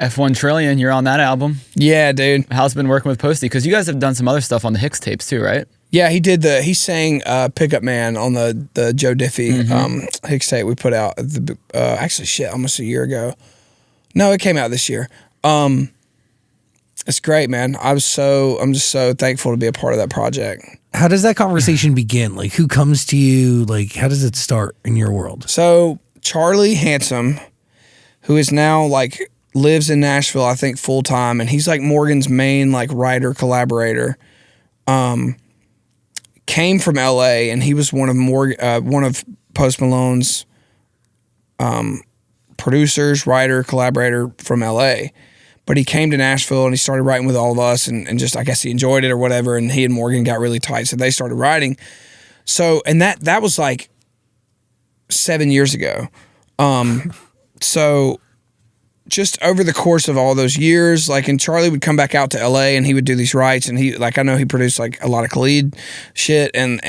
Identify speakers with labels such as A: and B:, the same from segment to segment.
A: F-1 Trillion, you're on that album.
B: Yeah, dude.
A: How's it been working with Posty? Because you guys have done some other stuff on the Hicks tapes too, right?
B: Yeah, he sang Pickup Man on the Joe Diffie Hicks tape we put out. Actually, almost a year ago. No, it came out this year. It's great, man. I'm just so thankful to be a part of that project.
C: How does that conversation begin? Like, who comes to you? Like, how does it start in your world?
B: So Charlie Handsome, who is now like lives in Nashville, I think full time, and he's like Morgan's main like writer collaborator. Came from LA, and he was one of Post Malone's producers, writer, collaborator from LA. But he came to Nashville and he started writing with all of us, and just, I guess he enjoyed it or whatever, and he and Morgan got really tight, so they started writing. So, and that was like 7 years ago. So just over the course of all those years, like, and Charlie would come back out to LA and he would do these writes, and he, like, I know he produced like a lot of Khalid shit and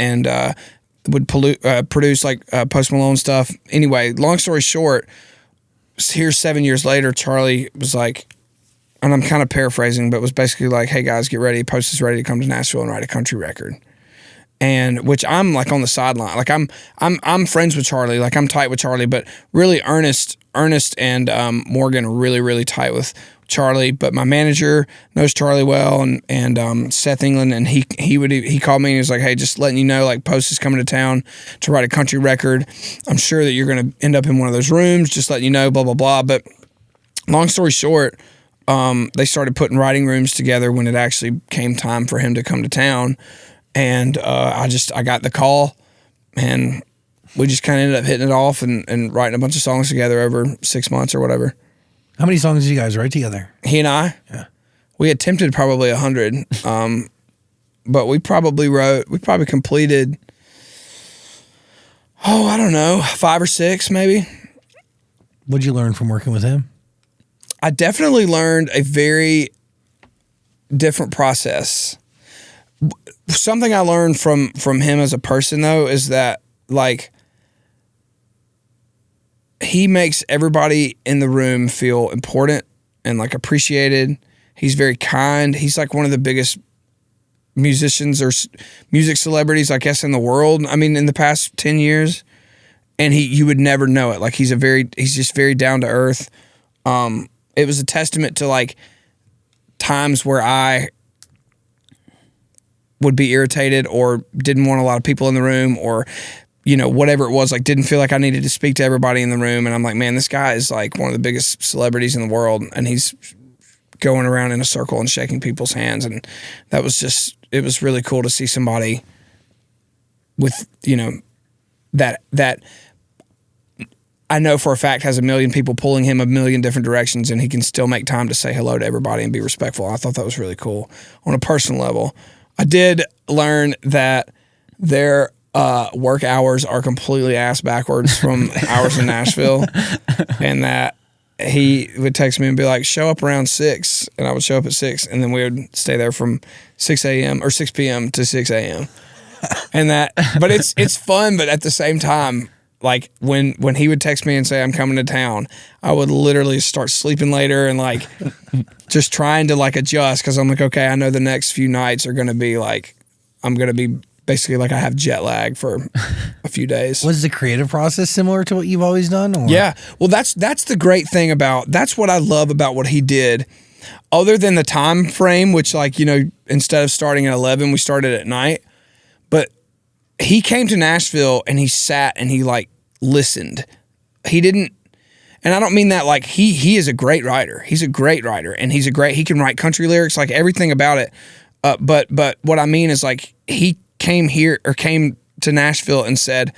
B: would produce like Post Malone stuff. Anyway, long story short, here's 7 years later, Charlie was like, and I'm kind of paraphrasing, but was basically like, hey guys, get ready. Post is ready to come to Nashville and write a country record. And which I'm like on the sideline. Like I'm friends with Charlie. Like I'm tight with Charlie, but really Ernest and Morgan are really, really tight with Charlie. But my manager knows Charlie well, and Seth England, and he called me and he was like, hey, just letting you know, like, Post is coming to town to write a country record. I'm sure that you're gonna end up in one of those rooms, just letting you know, blah, blah, blah. But long story short, they started putting writing rooms together when it actually came time for him to come to town. And I got the call, and we just kind of ended up hitting it off and writing a bunch of songs together over 6 months or whatever.
C: How many songs did you guys write together?
B: He and I?
C: Yeah.
B: We attempted probably 100, but we probably completed, I don't know, 5 or 6 maybe.
C: What'd you learn from working with him?
B: I definitely learned a very different process. Something I learned from him as a person, though, is that, like, he makes everybody in the room feel important and, like, appreciated. He's very kind. He's like one of the biggest musicians or music celebrities, I guess, in the world. I mean, in the past 10 years, and you would never know it. Like, he's just very down to earth. It was a testament to, like, times where I would be irritated or didn't want a lot of people in the room, or, you know, whatever it was, like, didn't feel like I needed to speak to everybody in the room. And I'm like, man, this guy is like one of the biggest celebrities in the world, and he's going around in a circle and shaking people's hands. And that was just, it was really cool to see somebody with, you know, that I know for a fact has a million people pulling him a million different directions, and he can still make time to say hello to everybody and be respectful. I thought that was really cool. On a personal level, I did learn that their work hours are completely ass backwards from ours in Nashville, and that he would text me and be like, show up around 6, and I would show up at 6, and then we would stay there from 6 a.m. or 6 p.m. to 6 a.m. And that, but it's fun, but at the same time, like, when he would text me and say, I'm coming to town, I would literally start sleeping later and, like, just trying to, like, adjust, because I'm like, okay, I know the next few nights are going to be, like, I'm going to be basically like I have jet lag for a few days.
C: Was the creative process similar to what you've always done? Or?
B: Yeah. Well, that's the great thing about, that's what I love about what he did, other than the time frame, which, like, you know, instead of starting at 11, we started at night. But he came to Nashville and he sat and he, like, listened. He didn't, and I don't mean that, like, he is a great writer. He's a great writer, and he can write country lyrics, like, everything about it. But what I mean is, like, he came to Nashville and said,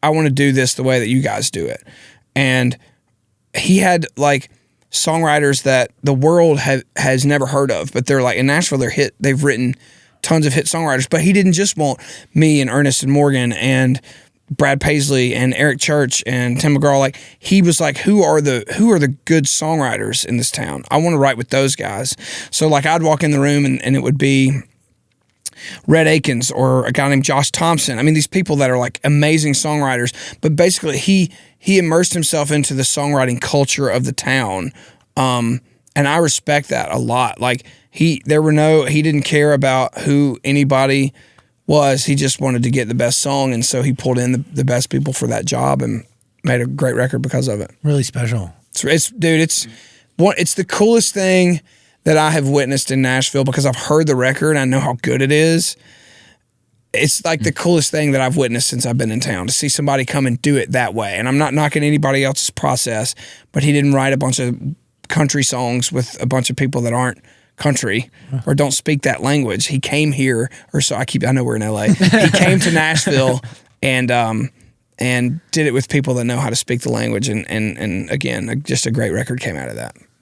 B: I want to do this the way that you guys do it. And he had, like, songwriters that the world has never heard of, but they're, like, in Nashville, they've written tons of hit songwriters. But he didn't just want me and Ernest and Morgan and Brad Paisley and Eric Church and Tim McGraw. Like, he was like, who are the good songwriters in this town? I want to write with those guys. So, like, I'd walk in the room and it would be Red Akins or a guy named Josh Thompson. I mean, these people that are, like, amazing songwriters, but basically he he immersed himself into the songwriting culture of the town. And I respect that a lot. Like he didn't care about who anybody was. He just wanted to get the best song. And so he pulled in the best people for that job and made a great record because of it.
C: Really special.
B: It's the coolest thing that I have witnessed in Nashville because I've heard the record and I know how good it is. It's like the coolest thing that I've witnessed since I've been in town, to see somebody come and do it that way. And I'm not knocking anybody else's process, but he didn't write a bunch of country songs with a bunch of people that aren't country or don't speak that language. He came here, I know we're in LA. He came to Nashville and did it with people that know how to speak the language. And again, just a great record came out of that.